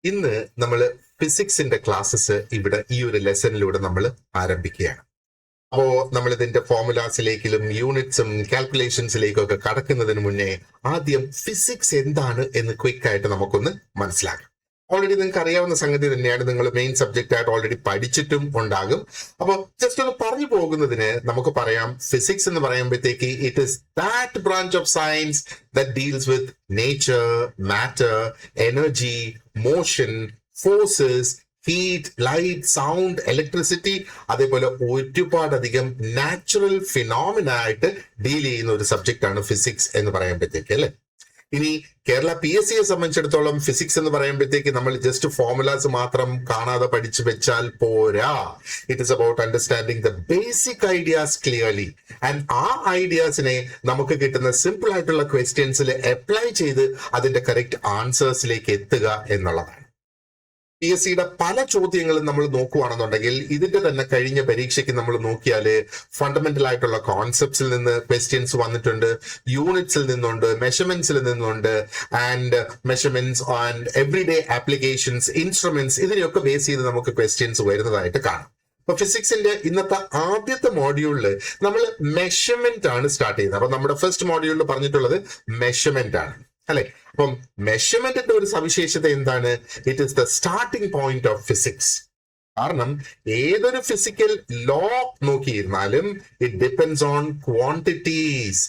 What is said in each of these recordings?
ഇന്ന് നമ്മൾ ഫിസിക്സിന്റെ ക്ലാസ്സസ് ഇവിടെ ഈ ഒരു ലെസണിലൂടെ നമ്മൾ ആരംഭിക്കുകയാണ്. അപ്പോ നമ്മൾ ഇതിന്റെ ഫോർമുലാസിലേക്കും യൂണിറ്റ്സും കാൽക്കുലേഷൻസിലേക്കും ഒക്കെ കടക്കുന്നതിന് മുന്നേ ആദ്യം ഫിസിക്സ് എന്താണ് എന്ന് ക്വിക്ക് ആയിട്ട് നമുക്കൊന്ന് മനസ്സിലാക്കാം. ഓൾറെഡി നിങ്ങൾക്ക് അറിയാവുന്ന സംഗതി തന്നെയാണ്, നിങ്ങൾ മെയിൻ സബ്ജക്റ്റ് ആയിട്ട് ഓൾറെഡി പഠിച്ചിട്ടും ഉണ്ടാകും. അപ്പോൾ ജസ്റ്റ് ഒന്ന് പറഞ്ഞു പോകുന്നതിന് നമുക്ക് പറയാം, ഫിസിക്സ് എന്ന് പറയുമ്പോഴത്തേക്ക് it is that branch of science that deals with nature, matter, energy, motion, forces, heat, light, sound, electricity, അതേപോലെ ഒരുപാടധികം നാച്ചുറൽ ഫിനോമിന ആയിട്ട് ഡീൽ ചെയ്യുന്ന ഒരു സബ്ജക്റ്റ് ആണ് ഫിസിക്സ് എന്ന് പറയുമ്പോഴത്തേക്ക്, അല്ലെ? ഇനി കേരള PSC സംബന്ധിച്ചിടത്തോളം ഫിസിക്സ് എന്ന് പറയുമ്പോഴത്തേക്ക് നമ്മൾ ജസ്റ്റ് ഫോർമുലാസ് മാത്രം കാണാതെ പഠിച്ചു വെച്ചാൽ പോരാ. It is about understanding the basic ideas clearly, and ആ ഐഡിയാസിനെ നമുക്ക് കിട്ടുന്ന സിമ്പിൾ ആയിട്ടുള്ള ക്വസ്റ്റ്യൻസിൽ അപ്ലൈ ചെയ്ത് അതിന്റെ കറക്റ്റ് ആൻസേഴ്സിലേക്ക് എത്തുക എന്നുള്ളതാണ്. PSCയുടെ പല ചോദ്യങ്ങളും നമ്മൾ നോക്കുകയാണെന്നുണ്ടെങ്കിൽ ഇതിന്റെ തന്നെ കഴിഞ്ഞ പരീക്ഷയ്ക്ക് നമ്മൾ നോക്കിയാല് ഫണ്ടമെന്റൽ ആയിട്ടുള്ള കോൺസെപ്റ്റ്സിൽ നിന്ന് ക്വസ്റ്റ്യൻസ് വന്നിട്ടുണ്ട്, യൂണിറ്റ്സിൽ നിന്നുണ്ട്, മെഷർമെന്റ്സിൽ നിന്നുണ്ട്, and measurements and everyday applications, instruments, ഇതിനെയൊക്കെ ബേസ് ചെയ്ത് നമുക്ക് ക്വസ്റ്റ്യൻസ് വരുന്നതായിട്ട് കാണാം. അപ്പൊ ഫിസിക്സിന്റെ ഇന്നത്തെ ആദ്യത്തെ മോഡ്യൂളില് നമ്മൾ മെഷർമെന്റ് ആണ് സ്റ്റാർട്ട് ചെയ്യുന്നത്. അപ്പൊ നമ്മുടെ ഫസ്റ്റ് മോഡ്യൂളിൽ പറഞ്ഞിട്ടുള്ളത് മെഷർമെന്റ് ആണ്, അല്ലെ? അപ്പം മെഷർമെന്റിന്റെ ഒരു സവിശേഷത എന്താണ്? It is the starting point of physics. കാരണം ഏതൊരു ഫിസിക്കൽ ലോ നോക്കിയിരുന്നാലും it depends on quantities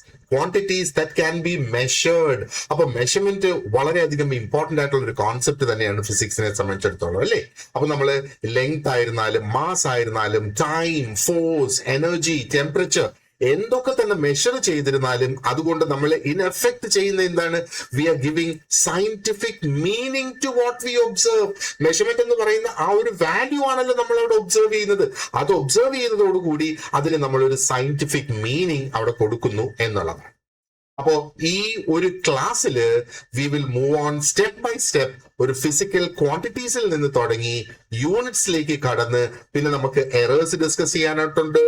that can be measured. അപ്പൊ മെഷർമെന്റ് വളരെയധികം ഇമ്പോർട്ടന്റ് ആയിട്ടുള്ള ഒരു കോൺസെപ്റ്റ് തന്നെയാണ് ഫിസിക്സിനെ സംബന്ധിച്ചിടത്തോളം, അല്ലേ? അപ്പൊ നമ്മള് ലെങ്ത് ആയിരുന്നാലും മാസ് ആയിരുന്നാലും ടൈം, ഫോഴ്സ്, എനർജി, ടെമ്പറേച്ചർ എന്തൊക്കെ തന്നെ മെഷർ ചെയ്തിരുന്നാലും അതുകൊണ്ട് നമ്മൾ ഇൻ എഫക്ട് ചെയ്യുന്ന എന്താണ്? We are giving scientific meaning to what we observe. Measurement എന്ന് പറയുന്ന ആ ഒരു വാല്യൂ ആണല്ലോ നമ്മൾ അവിടെ ഒബ്സർവ് ചെയ്യുന്നത്. അത് ഒബ്സർവ് ചെയ്യുന്നതോടുകൂടി അതിന് നമ്മൾ ഒരു സയന്റിഫിക് മീനിങ് അവിടെ കൊടുക്കുന്നു എന്നുള്ളതാണ്. അപ്പോ ഈ ഒരു ക്ലാസ്സില് we will move on step by step. ഒരു ഫിസിക്കൽ ക്വാണ്ടിറ്റീസിൽ നിന്ന് തുടങ്ങി യൂണിറ്റ്സിലേക്ക് കടന്ന് പിന്നെ നമുക്ക് എറേഴ്സ് ഡിസ്കസ് ചെയ്യാനായിട്ടുണ്ട്,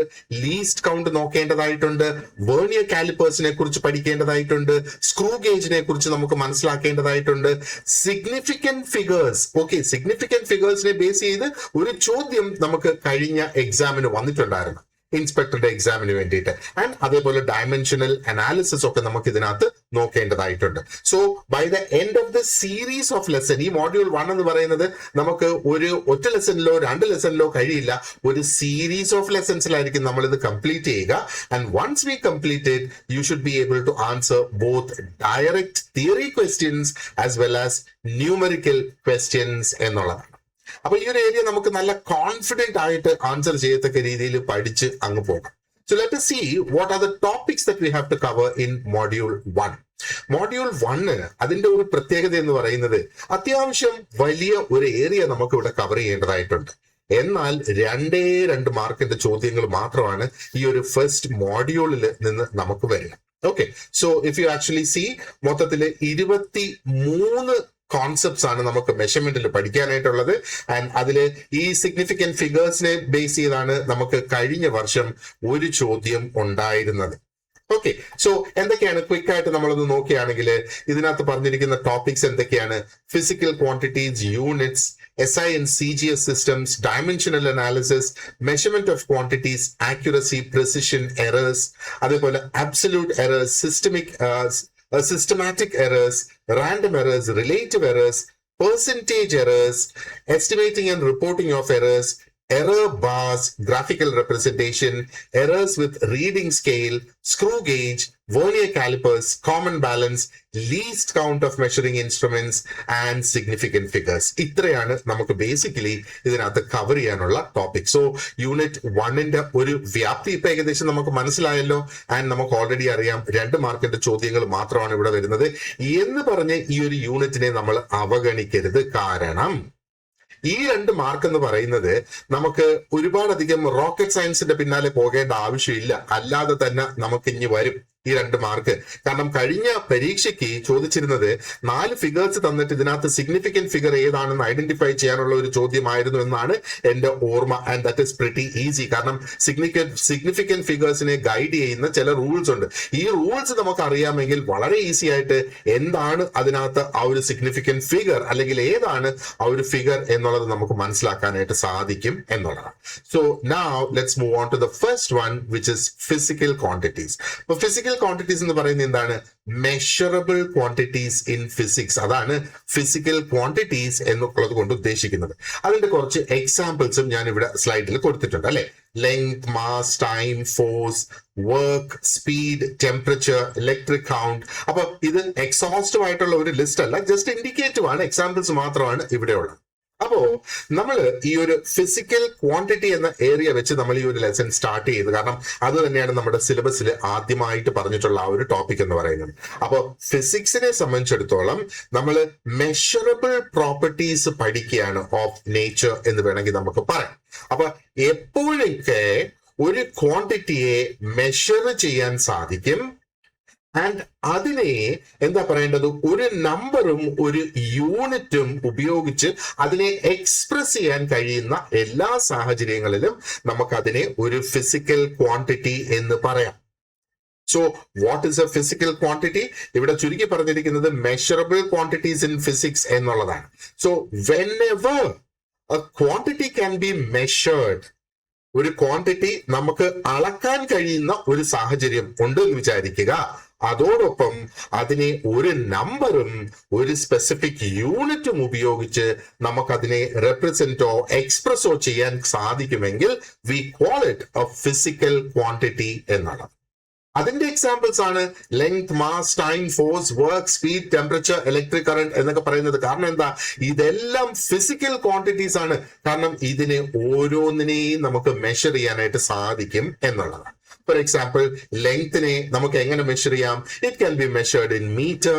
ലീസ്റ്റ് കൗണ്ട് നോക്കേണ്ടതായിട്ടുണ്ട്, വെർനിയർ കാലിപ്പേഴ്സിനെ കുറിച്ച് പഠിക്കേണ്ടതായിട്ടുണ്ട്, സ്ക്രൂ ഗേജിനെ കുറിച്ച് നമുക്ക് മനസ്സിലാക്കേണ്ടതായിട്ടുണ്ട്, സിഗ്നിഫിക്കന്റ് ഫിഗേഴ്സ്. ഓക്കെ, സിഗ്നിഫിക്കന്റ് ഫിഗേഴ്സിനെ ബേസ് ചെയ്ത് ഒരു ചോദ്യം നമുക്ക് കഴിഞ്ഞ എക്സാമിന് വന്നിട്ടുണ്ടായിരുന്നു, ഇൻസ്പെക്ടറുടെ എക്സാമിന് വേണ്ടിയിട്ട്. ആൻഡ് അതേപോലെ ഡയമെൻഷനൽ അനാലിസിസ് ഒക്കെ നമുക്ക് ഇതിനകത്ത് നോക്കേണ്ടതായിട്ടുണ്ട്. So by the end of the series of lesson, ഈ മോഡ്യൂൾ 1 എന്ന് പറയുന്നത് നമുക്ക് ഒരു ഒറ്റ ലെസണിലോ 2 ലെസണിലോ കഴിയില്ല, ഒരു സീരീസ് ഓഫ് ലെസൺസിലായിരിക്കും നമ്മൾ ഇത് കംപ്ലീറ്റ് ചെയ്യുക. And once we complete it, you should be able to answer both direct theory questions as well as numerical questions എന്നുള്ളതാണ്. അപ്പൊ ഈ ഒരു ഏരിയ നമുക്ക് നല്ല കോൺഫിഡന്റ് ആയിട്ട് ആൻസർ ചെയ്യത്തക്ക രീതിയിൽ പഠിച്ച് അങ്ങ് പോകാം. So let us see what are the topics that we have to cover in module 1. Module 1 അതിന്റെ ഒരു പ്രത്യേകത എന്ന് പറയുന്നത് അത്യാവശ്യം വലിയ ഒരു ഏരിയ നമുക്ക് ഇവിടെ കവർ ചെയ്യേണ്ടതായിട്ടുണ്ട്. എന്നാൽ 2 മാർക്കിന്റെ ചോദ്യങ്ങൾ മാത്രമാണ് ഈ ഒരു ഫസ്റ്റ് മോഡ്യൂളിൽ നിന്ന് നമുക്ക് വരിക. Okay, so if you actually see, മൊത്തത്തില് 23 കോൺസെപ്റ്റ്സ് ആണ് നമുക്ക് മെഷർമെന്റിൽ പഠിക്കാനായിട്ടുള്ളത്. ആൻഡ് അതില് ഈ സിഗ്നിഫിക്കന്റ് ഫിഗേഴ്സിനെ ബേസ് ചെയ്താണ് നമുക്ക് കഴിഞ്ഞ വർഷം ഒരു ചോദ്യം ഉണ്ടായിരുന്നത്. ഓക്കെ, സോ എന്തൊക്കെയാണ് ക്വിക്ക് ആയിട്ട് നമ്മളൊന്ന് നോക്കുകയാണെങ്കിൽ ഇതിനകത്ത് പറഞ്ഞിരിക്കുന്ന ടോപ്പിക്സ് എന്തൊക്കെയാണ്? Physical quantities, units, SI and CGS systems, dimensional analysis, measurement of quantities, accuracy, precision, errors, അതേപോലെ absolute errors, systematic errors, random errors, relative errors, percentage errors, estimating and reporting of errors, error bars, graphical representation, errors with reading scale, screw gauge, vernier calipers, common balance, least count of measuring instruments and significant figures. ഇത്രയാണ് നമുക്ക് basically ഇതിനകത്ത് cover ചെയ്യാനുള്ള topic. So unit 1ന്റെ ഒരു വ്യാപ്തി ഇപ്പൊ ഏകദേശം നമുക്ക് മനസ്സിലായല്ലോ. ആൻഡ് നമുക്ക് ഓൾറെഡി അറിയാം 2 മാർക്കിന്റെ ചോദ്യങ്ങൾ മാത്രമാണ് ഇവിടെ വരുന്നത് എന്ന് പറഞ്ഞ് ഈ ഒരു യൂണിറ്റിനെ നമ്മൾ അവഗണിക്കരുത്. കാരണം ഈ 2 മാർക്ക് എന്ന് പറയുന്നത് നമുക്ക് ഒരുപാടധികം റോക്കറ്റ് സയൻസിന്റെ പിന്നാലെ പോകേണ്ട ആവശ്യമില്ല, അല്ലാതെ തന്നെ നമുക്ക് ഇനി വരും. ഈ 2 മാർക്ക്. കാരണം കഴിഞ്ഞ പരീക്ഷയ്ക്ക് ചോദിച്ചിരുന്നത് 4 ഫിഗേഴ്സ് തന്നിട്ട് ഇതിനകത്ത് സിഗ്നിഫിക്കന്റ് ഫിഗർ ഏതാണെന്ന് ഐഡന്റിഫൈ ചെയ്യാനുള്ള ഒരു ചോദ്യമായിരുന്നു എന്നാണ് എന്റെ ഓർമ്മ. And that is pretty easy. കാരണം സിഗ്നിഫിക്കന്റ് ഫിഗേഴ്സിനെ ഗൈഡ് ചെയ്യുന്ന ചില റൂൾസ് ഉണ്ട്. ഈ റൂൾസ് നമുക്ക് അറിയാമെങ്കിൽ വളരെ ഈസി ആയിട്ട് എന്താണ് അതിനകത്ത് ആ ഒരു സിഗ്നിഫിക്കന്റ് ഫിഗർ, അല്ലെങ്കിൽ ഏതാണ് ആ ഒരു ഫിഗർ എന്നുള്ളത് നമുക്ക് മനസ്സിലാക്കാനായിട്ട് സാധിക്കും എന്നുള്ളതാണ്. So now let's move on to the first one, which is physical quantities. അപ്പൊ ഫിസിക്കൽ ക്വാണ്ടിറ്റീസ് എന്ന് പറയുന്നത് എന്താണ്? Measurable quantities in physics. അതാണ് ഫിസിക്കൽ ക്വാണ്ടിറ്റീസ് എന്നുള്ളത് കൊണ്ട് ഉദ്ദേശിക്കുന്നത്. അതിന്റെ കുറച്ച് എക്സാമ്പിൾസും ഞാൻ ഇവിടെ സ്ലൈഡിൽ കൊടുത്തിട്ടുണ്ട് അല്ലെ. Length, mass, time, force, work, speed, temperature, electric count. അപ്പൊ ഇത് എക്സോസ്റ്റീവ് ആയിട്ടുള്ള ഒരു ലിസ്റ്റ് അല്ല, ജസ്റ്റ് ഇൻഡിക്കേറ്റീവ് ആണ്, എക്സാമ്പിൾസ് മാത്രമാണ് ഇവിടെ ഉള്ളത്. അപ്പോ നമ്മൾ ഈ ഒരു ഫിസിക്കൽ ക്വാണ്ടിറ്റി എന്ന ഏരിയ വെച്ച് നമ്മൾ ഈ ഒരു ലെസൺ സ്റ്റാർട്ട് ചെയ്തു. കാരണം അത് തന്നെയാണ് നമ്മുടെ സിലബസിൽ ആദ്യമായിട്ട് പറഞ്ഞിട്ടുള്ള ആ ഒരു ടോപ്പിക് എന്ന് പറയുന്നത്. അപ്പൊ ഫിസിക്സിനെ സംബന്ധിച്ചിടത്തോളം നമ്മൾ മെഷറബിൾ പ്രോപ്പർട്ടീസ് പഠിക്കുകയാണ് ഓഫ് നേച്ചർ എന്ന് വേണമെങ്കിൽ നമുക്ക് പറയാം. അപ്പൊ എപ്പോഴൊക്കെ ഒരു ക്വാണ്ടിറ്റിയെ മെഷർ ചെയ്യാൻ സാധിക്കും, ആൻഡ് അതിനെ എന്താ പറയേണ്ടത്, ഒരു നമ്പറും ഒരു യൂണിറ്റും ഉപയോഗിച്ച് അതിനെ എക്സ്പ്രസ് ചെയ്യാൻ കഴിയുന്ന എല്ലാ സാഹചര്യങ്ങളിലും നമുക്കതിനെ ഒരു ഫിസിക്കൽ ക്വാണ്ടിറ്റി എന്ന് പറയാം. So what is A physical quantity? ഇവിടെ ചുരുക്കി പറഞ്ഞിരിക്കുന്നത് മെഷറബിൾ ക്വാണ്ടിറ്റീസ് ഇൻ ഫിസിക്സ് എന്നുള്ളതാണ്. So whenever A quantity can be measured, ഒരു ക്വാണ്ടിറ്റി നമുക്ക് അളക്കാൻ കഴിയുന്ന ഒരു സാഹചര്യം ഉണ്ട് എന്ന് വിചാരിക്കുക, അതോടൊപ്പം അതിനെ ഒരു നമ്പറും ഒരു സ്പെസിഫിക് യൂണിറ്റും ഉപയോഗിച്ച് നമുക്കതിനെ റെപ്രസെന്റോ എക്സ്പ്രസോ ചെയ്യാൻ സാധിക്കുമെങ്കിൽ we call it A physical quantity എന്നുള്ളത്. അതിന്റെ എക്സാമ്പിൾസ് ആണ് length, mass, time, force, work, speed, temperature, electric current എന്നൊക്കെ പറയുന്നത്. കാരണം എന്താ? ഇതെല്ലാം ഫിസിക്കൽ ക്വാണ്ടിറ്റീസ് ആണ്. കാരണം ഇതിനെ ഓരോന്നിനെയും നമുക്ക് മെഷർ ചെയ്യാനായിട്ട് സാധിക്കും എന്നുള്ളതാണ്. ഫോർ എക്സാമ്പിൾ, ലെങ്ത്തിനെ നമുക്ക് എങ്ങനെ മെഷർ ചെയ്യാം? It can be measured in metre.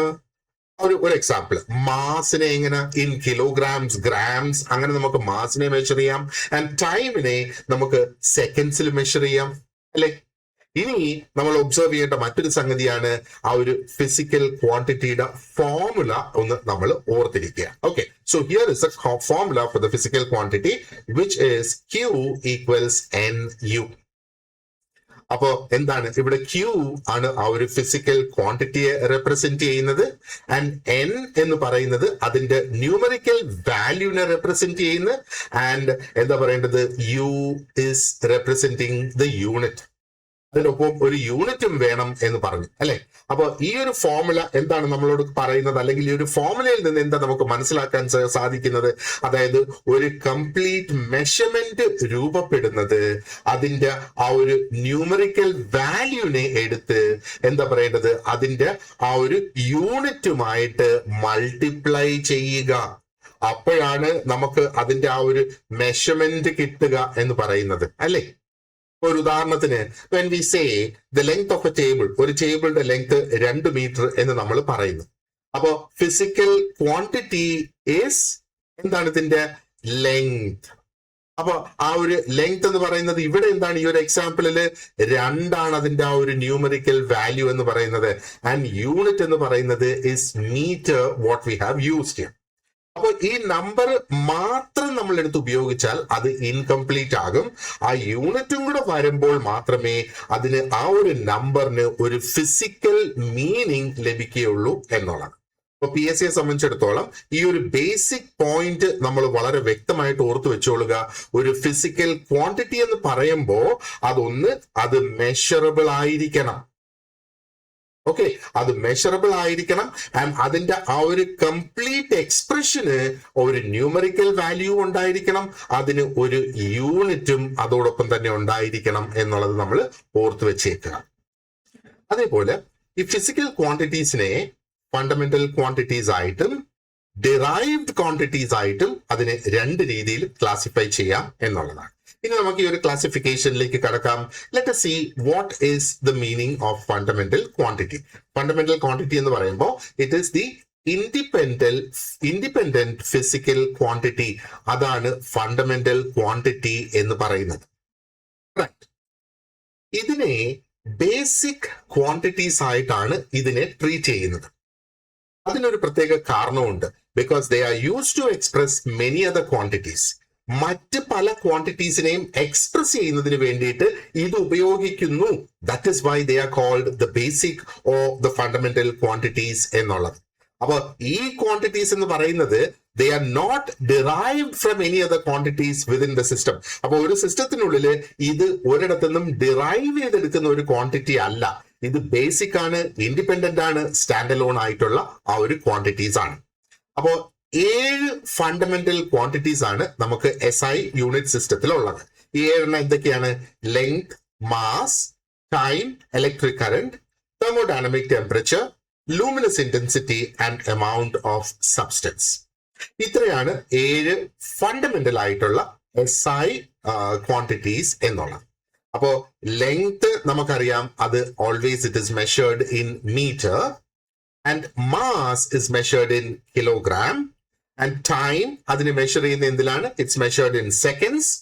ഒരു എക്സാമ്പിൾ, മാസിനെ എങ്ങനെ? ഇൻ കിലോഗ്രാംസ്, ഗ്രാംസ്, അങ്ങനെ നമുക്ക് മാസിനെ മെഷർ ചെയ്യാം. ആൻഡ് ടൈമിനെ നമുക്ക് സെക്കൻഡ്സിൽ മെഷർ ചെയ്യാം അല്ലെ. ഇനി നമ്മൾ ഒബ്സർവ് ചെയ്യേണ്ട മറ്റൊരു സംഗതിയാണ് ആ ഒരു ഫിസിക്കൽ ക്വാണ്ടിറ്റിയുടെ ഫോർമുല ഒന്ന് നമ്മൾ ഓർത്തിരിക്കുക. Okay, so here is A formula for the physical quantity which is Q equals NU. അപ്പോ എന്താണ് ഇവിടെ? Q ആണ് ആ ഒരു ഫിസിക്കൽ ക്വാണ്ടിറ്റിയെ റെപ്രസെന്റ് ചെയ്യുന്നത്, ആൻഡ് N എന്ന് പറയുന്നത് അതിന്റെ ന്യൂമറിക്കൽ വാല്യൂനെ റെപ്രസെന്റ് ചെയ്യുന്നത്, ആൻഡ് എന്താ പറയേണ്ടത്? U is representing the unit. അതിനൊപ്പം ഒരു യൂണിറ്റും വേണം എന്ന് പറഞ്ഞു അല്ലെ. അപ്പൊ ഈ ഒരു ഫോർമുല എന്താണ് നമ്മളോട് പറയുന്നത്, അല്ലെങ്കിൽ ഈ ഒരു ഫോർമുലയിൽ നിന്ന് എന്താ നമുക്ക് മനസ്സിലാക്കാൻ സാധിക്കുന്നത്? അതായത് ഒരു കംപ്ലീറ്റ് മെഷർമെന്റ് രൂപപ്പെടുന്നത് അതിന്റെ ആ ഒരു ന്യൂമറിക്കൽ വാല്യൂനെ എടുത്ത് എന്താ പറയേണ്ടത്, അതിന്റെ ആ ഒരു യൂണിറ്റുമായിട്ട് മൾട്ടിപ്ലൈ ചെയ്യുക. അപ്പോഴാണ് നമുക്ക് അതിന്റെ ആ ഒരു മെഷർമെന്റ് കിട്ടുക എന്ന് പറയുന്നത് അല്ലെ. ഒരു ഉദാഹരണത്തിന്, when we say the length of a table, ഒരു ടേബിളിന്റെ ലെങ്ത് 2 മീറ്റർ എന്ന് നമ്മൾ പറയുന്നു. അപ്പോ ഫിസിക്കൽ ക്വാണ്ടിറ്റി ഈസ് എന്താണ്? ഇതിന്റെ ലെങ്ത്. അപ്പൊ ആ ഒരു ലെങ്ത് എന്ന് പറയുന്നത് ഇവിടെ എന്താണ്? ഈ ഒരു എക്സാമ്പിളില് 2 ആണ് അതിന്റെ ആ ഒരു ന്യൂമറിക്കൽ വാല്യൂ എന്ന് പറയുന്നത്, ആൻഡ് യൂണിറ്റ് എന്ന് പറയുന്നത് is metre, what we have used. അപ്പൊ ഈ നമ്പർ മാത്രം നമ്മൾ എടുത്ത് ഉപയോഗിച്ചാൽ അത് ഇൻകംപ്ലീറ്റ് ആകും. ആ യൂണിറ്റും കൂടെ വരുമ്പോൾ മാത്രമേ അതിന് ആ ഒരു നമ്പറിന് ഒരു ഫിസിക്കൽ മീനിങ് ലഭിക്കുകയുള്ളൂ എന്നുള്ളതാണ്. അപ്പൊ PSCയെ സംബന്ധിച്ചിടത്തോളം ഈ ഒരു ബേസിക് പോയിന്റ് നമ്മൾ വളരെ വ്യക്തമായിട്ട് ഓർത്തു വെച്ചോളുക. ഒരു ഫിസിക്കൽ ക്വാണ്ടിറ്റി എന്ന് പറയുമ്പോൾ അത് മെഷറബിൾ ആയിരിക്കണം. ഓക്കെ, അത് മെഷറബിൾ ആയിരിക്കണം, ആൻഡ് അതിന്റെ ആ ഒരു കംപ്ലീറ്റ് എക്സ്പ്രഷന് ഒരു ന്യൂമറിക്കൽ വാല്യൂ ഉണ്ടായിരിക്കണം, അതിന് ഒരു യൂണിറ്റും അതോടൊപ്പം തന്നെ ഉണ്ടായിരിക്കണം എന്നുള്ളത് നമ്മൾ ഓർത്തു വെച്ചേക്കുക. അതേപോലെ ഈ ഫിസിക്കൽ ക്വാണ്ടിറ്റീസിനെ ഫണ്ടമെന്റൽ ക്വാണ്ടിറ്റീസ് ആയിട്ടും ഡിറൈവ്ഡ് ക്വാണ്ടിറ്റീസ് ആയിട്ടും അതിനെ 2 രീതിയിൽ ക്ലാസിഫൈ ചെയ്യാം എന്നുള്ളതാണ്. ഇനി നമുക്ക് ഈ ഒരു ക്ലാസിഫിക്കേഷനിലേക്ക് കടക്കാം. Let us see what is the meaning of fundamental quantity. Fundamental quantity എന്ന് പറയുമ്പോൾ it is the independent physical quantity. അതാണ് ഫണ്ടമെന്റൽ ക്വാണ്ടിറ്റി എന്ന് പറയുന്നത്. ഇതിനെ ബേസിക് ക്വാണ്ടിറ്റീസ് ആയിട്ടാണ് ഇതിനെ ട്രീറ്റ് ചെയ്യുന്നത്. അതിനൊരു പ്രത്യേക കാരണമുണ്ട്. Because they are use to express many other quantities. മറ്റ് പല ക്വാണ്ടിറ്റീസിനെയും എക്സ്പ്രസ് ചെയ്യുന്നതിന് വേണ്ടിയിട്ട് ഇത് ഉപയോഗിക്കുന്നു. That is why they are called the basic or the fundamental quantities എന്നുള്ളത്. അപ്പൊ ഈ ക്വാണ്ടിറ്റീസ് എന്ന് പറയുന്നത് they are not derived from any other quantities within the system. അപ്പൊ ഒരു സിസ്റ്റത്തിനുള്ളിൽ ഇത് ഒരിടത്തുനിന്നും ഡിറൈവ് ചെയ്തെടുക്കുന്ന ഒരു ക്വാണ്ടിറ്റി അല്ല. ഇത് ബേസിക് ആണ്, ഇൻഡിപെൻഡന്റ് ആണ്, സ്റ്റാൻഡ് അലോൺ ആയിട്ടുള്ള ആ ഒരു ക്വാണ്ടിറ്റീസ് ആണ്. അപ്പോ 7 ഫണ്ടമെന്റൽ ക്വാണ്ടിറ്റീസ് ആണ് നമുക്ക് SI യൂണിറ്റ് സിസ്റ്റത്തിൽ ഉള്ളത്. ഈ 7 എന്തൊക്കെയാണ്? Length, mass, time, electric current, thermodynamic temperature, luminous intensity and amount of substance. ഇത്രയാണ് 7 ഫണ്ടമെന്റൽ ആയിട്ടുള്ള SI ക്വാണ്ടിറ്റീസ് എന്നുള്ളത്. അപ്പോ ലെങ്ത് നമുക്കറിയാം, അത് always it is measured in metre, and mass is measured in kilogram, and time അതിനെ measure ചെയ്യുന്ന എന്തിലാണ്? It's measured in seconds.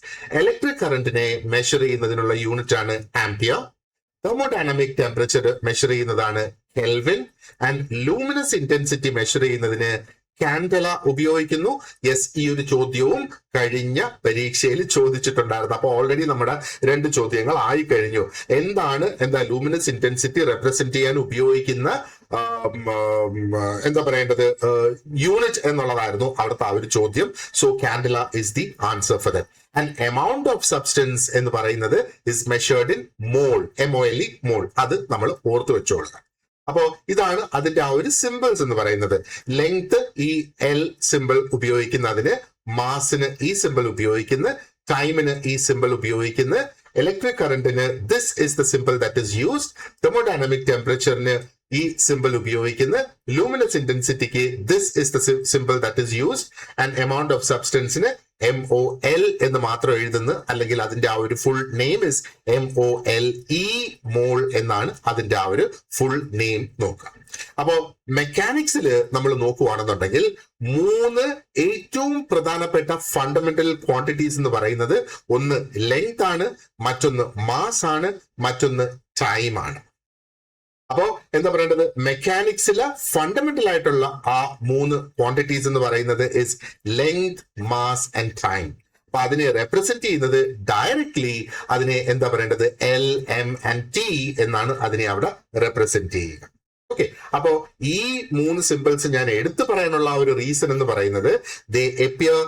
Electric കറന്റിനെ മെഷർ ചെയ്യുന്നതിനുള്ള യൂണിറ്റ് ആണ് ആംപിയർ. തെർമോഡൈനാമിക് ടെമ്പറേച്ചർ മെഷർ ചെയ്യുന്നതാണ് kelvin, and luminous intensity measure ചെയ്യുന്നതിന് candela ഉപയോഗിക്കുന്നു. Yes, ഈ ഒരു ചോദ്യവും കഴിഞ്ഞ പരീക്ഷയിൽ ചോദിച്ചിട്ടുണ്ടായിരുന്നു. അപ്പൊ ഓൾറെഡി നമ്മുടെ 2 ചോദ്യങ്ങൾ ആയി കഴിഞ്ഞു. എന്താ ലൂമിനസ് ഇന്റൻസിറ്റി റെപ്രസെന്റ് ചെയ്യാൻ ഉപയോഗിക്കുന്ന എന്താ പറയേണ്ടത് യൂണിറ്റ് എന്നുള്ളതായിരുന്നു അവിടുത്തെ ആ ഒരു ചോദ്യം. So candela is the answer for that. And amount of substance എന്ന് പറയുന്നത് is measured in mole, MOLE, mole. അത് നമ്മൾ ഓർത്തു വെച്ചോളുക. അപ്പോ ഇതാണ് അതിന്റെ ആ ഒരു സിമ്പിൾസ് എന്ന് പറയുന്നത്. ലെങ്ത് ഈ L സിമ്പിൾ ഉപയോഗിക്കുന്നതിന്, മാസിന് ഈ സിമ്പിൾ ഉപയോഗിക്കുന്ന, ടൈമിന് ഈ സിമ്പിൾ ഉപയോഗിക്കുന്ന, ഇലക്ട്രിക് കറന്റിന് this is the symbol that is used, thermodynamic ടെമ്പറേച്ചറിന് ഈ സിമ്പിൾ ഉപയോഗിക്കുന്ന, ലൂമിനസ് ഇന്റൻസിറ്റിക്ക് this is the symbol that is used, and amount of സബ്സ്റ്റൻസിന് MOL എന്ന് മാത്രം എഴുതുന്നു. അല്ലെങ്കിൽ അതിന്റെ ആ ഒരു full name is MOLE, mole എന്നാണ് അതിന്റെ ആ ഒരു ഫുൾ നെയിം നോക്കുക. അപ്പോ മെക്കാനിക്സിൽ നമ്മൾ നോക്കുകയാണെന്നുണ്ടെങ്കിൽ 3 ഏറ്റവും പ്രധാനപ്പെട്ട ഫണ്ടമെന്റൽ ക്വാണ്ടിറ്റീസ് എന്ന് പറയുന്നത്, ഒന്ന് ലെങ്ത് ആണ്, മറ്റൊന്ന് മാസ് ആണ്, മറ്റൊന്ന് ടൈം ആണ്. അപ്പോ എന്താ പറയേണ്ടത്? മെക്കാനിക്സിലെ ഫണ്ടമെന്റൽ ആയിട്ടുള്ള ആ 3 ക്വാണ്ടിറ്റീസ് എന്ന് പറയുന്നത് is length, mass and time. അപ്പൊ അതിനെ റെപ്രസെന്റ് ചെയ്യുന്നത് ഡയറക്ട്ലി അതിനെ എന്താ പറയേണ്ടത്? L, M and T എന്നാണ് അതിനെ അവിടെ റെപ്രസെന്റ് ചെയ്യുക. ഓക്കെ, അപ്പോ ഈ 3 സിമ്പിൾസ് ഞാൻ എടുത്തു പറയാനുള്ള ഒരു റീസൺ എന്ന് പറയുന്നത് ദേ appear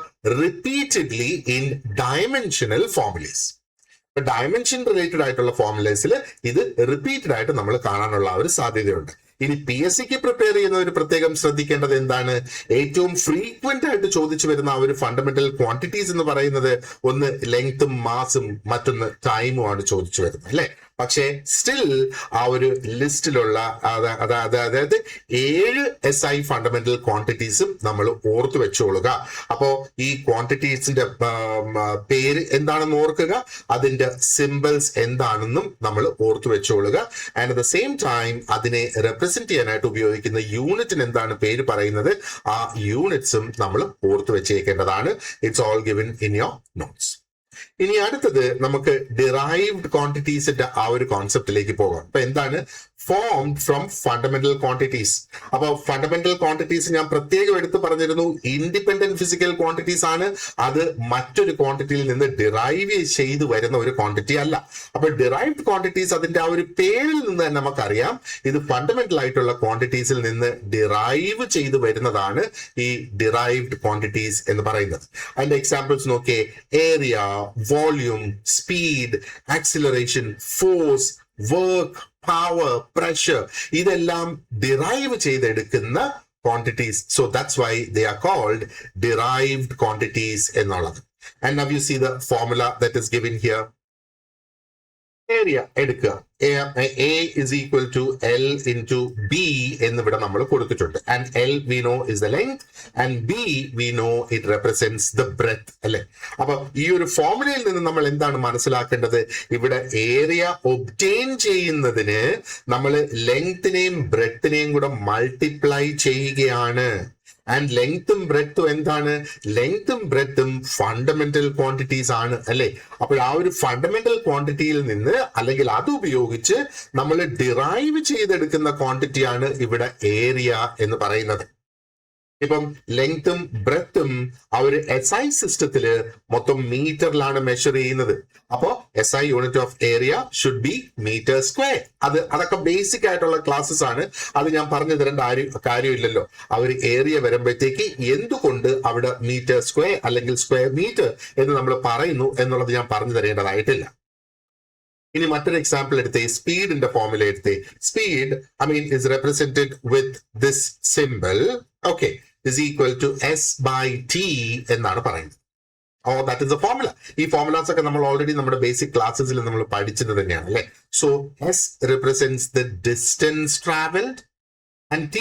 repeatedly in dimensional ഫോർമുലേസ്. Dimension related ആയിട്ടുള്ള ഫോർമുലേസിൽ ഇത് റിപ്പീറ്റഡ് ആയിട്ട് നമ്മൾ കാണാനുള്ള ഒരു സാധ്യതയുണ്ട്. ഇനി PSCക്ക് പ്രിപ്പയർ ചെയ്യുന്ന ഒരു പ്രത്യേകം ശ്രദ്ധിക്കേണ്ടത് എന്താണ്? ഏറ്റവും ഫ്രീക്വന്റ് ആയിട്ട് ചോദിച്ചു വരുന്ന ആ ഒരു ഫണ്ടമെന്റൽ ക്വാണ്ടിറ്റീസ് എന്ന് പറയുന്നത് ഒന്ന് ലെങ്ത്തും മാസും മറ്റൊന്ന് ടൈമും ആണ് ചോദിച്ചു വരുന്നത്, അല്ലെ? പക്ഷേ സ്റ്റിൽ ആ ഒരു ലിസ്റ്റിലുള്ള അതായത് 7 SI ഫണ്ടമെന്റൽ ക്വാണ്ടിറ്റീസും നമ്മൾ ഓർത്തു വെച്ചോളുക. അപ്പോ ഈ ക്വാണ്ടിറ്റീസിന്റെ പേര് എന്താണെന്ന് ഓർക്കുക, അതിന്റെ സിമ്പിൾസ് എന്താണെന്നും നമ്മൾ ഓർത്തു വെച്ചോളുക. And at the same time അതിനെ റെപ്രസെന്റ് ചെയ്യാനായിട്ട് ഉപയോഗിക്കുന്ന യൂണിറ്റിന് എന്താണ് പേര് പറയുന്നത്, ആ യൂണിറ്റ്സും നമ്മൾ ഓർത്തു വെച്ചേക്കേണ്ടതാണ്. It's all given in your notes. ഇനി അടുത്തത് നമുക്ക് ഡിറൈവ്ഡ് ക്വാണ്ടിറ്റീസിന്റെ ആ ഒരു കോൺസെപ്റ്റിലേക്ക് പോകാം. അപ്പൊ എന്താണ് ഫോംഡ് ഫ്രം ഫണ്ടമെന്റൽ ക്വാണ്ടിറ്റീസ്? അപ്പൊ ഫണ്ടമെന്റൽ ക്വാണ്ടിറ്റീസ് ഞാൻ പ്രത്യേകം എടുത്ത് പറഞ്ഞിരുന്നു, ഇൻഡിപെൻഡന്റ് ഫിസിക്കൽ ക്വാണ്ടിറ്റീസ് ആണ്. അത് മറ്റൊരു ക്വാണ്ടിറ്റിയിൽ നിന്ന് ഡിറൈവ് ചെയ്ത് വരുന്ന ഒരു ക്വാണ്ടിറ്റി അല്ല. അപ്പൊ ഡിറൈവ്ഡ് ക്വാണ്ടിറ്റീസ് അതിന്റെ ആ ഒരു പേരിൽ നിന്ന് തന്നെ നമുക്കറിയാം ഇത് ഫണ്ടമെന്റൽ ആയിട്ടുള്ള ക്വാണ്ടിറ്റീസിൽ നിന്ന് ഡിറൈവ് ചെയ്ത് വരുന്നതാണ് ഈ ഡിറൈവ്ഡ് ക്വാണ്ടിറ്റീസ് എന്ന് പറയുന്നത്. അതിന്റെ എക്സാമ്പിൾസ് നോക്കിയേ: area, volume, speed, acceleration, force, work, power, pressure, ഇതെല്ലാം ഡിറൈവ് ചെയ്തെടുക്കുന്ന quantities. So that's why they are called derived quantities എന്നുള്ളത്. And now you see the formula that is given here. Area എടുക്കുക, A is equal to L into B എന്നിവിടെ നമ്മൾ കൊടുത്തിട്ടുണ്ട്. And L we know is the length and B we know it represents the breadth, അല്ലെ? അപ്പൊ ഈ ഒരു ഫോർമുലയിൽ നിന്ന് നമ്മൾ എന്താണ് മനസ്സിലാക്കേണ്ടത്? ഇവിടെ ഏരിയ ഒബ്റ്റെയിൻ ചെയ്യുന്നതിന് നമ്മൾ ലെങ്ത്തിനെയും ബ്രെഡ്ത്തിനെയും കൂടെ മൾട്ടിപ്ലൈ ചെയ്യുകയാണ്. ആൻഡ് ലെങ്ത്തും ബ്രെഡ്ത്തും എന്താണ്? ലെങ്ത്തും ബ്രെഡ്ത്തും ഫണ്ടമെന്റൽ ക്വാണ്ടിറ്റീസ് ആണ് അല്ലെ. അപ്പോൾ ആ ഒരു ഫണ്ടമെന്റൽ ക്വാണ്ടിറ്റിയിൽ നിന്ന് അല്ലെങ്കിൽ അത് ഉപയോഗിച്ച് നമ്മൾ ഡിറൈവ് ചെയ്തെടുക്കുന്ന ക്വാണ്ടിറ്റിയാണ് ഇവിടെ ഏരിയ എന്ന് പറയുന്നത്. ഇപ്പം ലെങ്ത്തും ബ്രെത്തും ആ ഒരു SI സിസ്റ്റത്തില് മൊത്തം മീറ്ററിലാണ് മെഷർ ചെയ്യുന്നത്. അപ്പോ SI unit of area should be metre square. അതൊക്കെ ബേസിക് ആയിട്ടുള്ള ക്ലാസ്സസ് ആണ്. അത് ഞാൻ പറഞ്ഞു തരേണ്ട കാര്യമില്ലല്ലോ. ആ ഒരു ഏരിയ വരുമ്പോഴത്തേക്ക് എന്തുകൊണ്ട് അവിടെ മീറ്റർ സ്ക്വയർ അല്ലെങ്കിൽ സ്ക്വയർ മീറ്റർ എന്ന് നമ്മൾ പറയുന്നു എന്നുള്ളത് ഞാൻ പറഞ്ഞു തരേണ്ടതായിട്ടില്ല. ഇനി മറ്റൊരു എക്സാമ്പിൾ എടുത്തേ, സ്പീഡിന്റെ ഫോർമുല എടുത്തേ. Speed is represented with this symbol, okay, is equal to S/T എന്നാണ് പറയുന്നത്. that is the formula. ഈ ഫോർമുലാസ് ഒക്കെ നമ്മൾ ഓൾറെഡി നമ്മുടെ ബേസിക് ക്ലാസ്സസിൽ നമ്മൾ പഠിച്ചത് തന്നെയാണ് അല്ലെ. So S represents the distance traveled and T